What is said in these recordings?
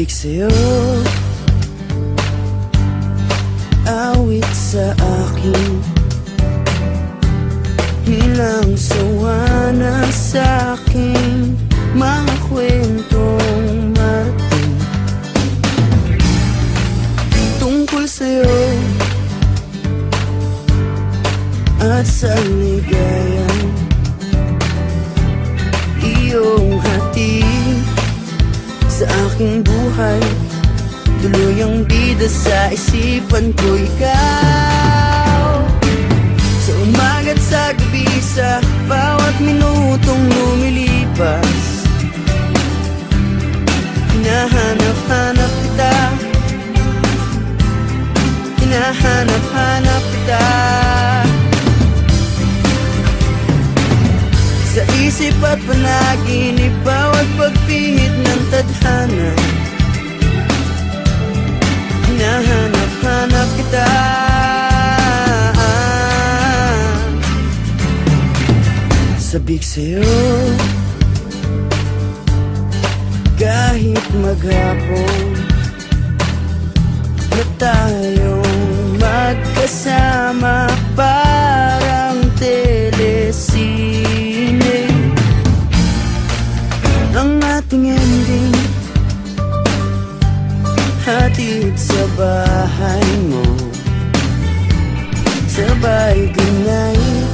Sabik sa'yo, awit sa akin, hilang sawa na sa'king mga kwentong marating tungkol sa'yo at sa ligayang iyong hatid sa aking buhay. Tuluyang bida sa isipan ko ikaw, sa umaga't sa gabi, sa bawat minutong lumilipas. Hinahanap-hanap kita, hinahanap-hanap kita, sa isip at panaginip, bawat pagpihit ng tadhana. Hinahanap-hanap kita, sabik sa'yo, kahit maghapon na tayong magkasama, parang telesine ang ating ending, hatid sa bahay mo, sabay goodnight,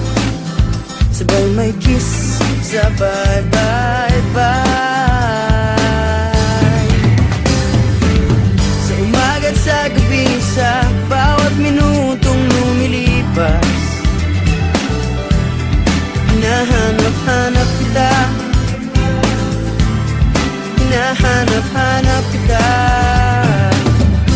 sabay may kiss, sabay bye-bye. Sa umaga't sa gabi, sa bawat minutong lumilipas, hinahanap-hanap kita, hinahanap-hanap kita.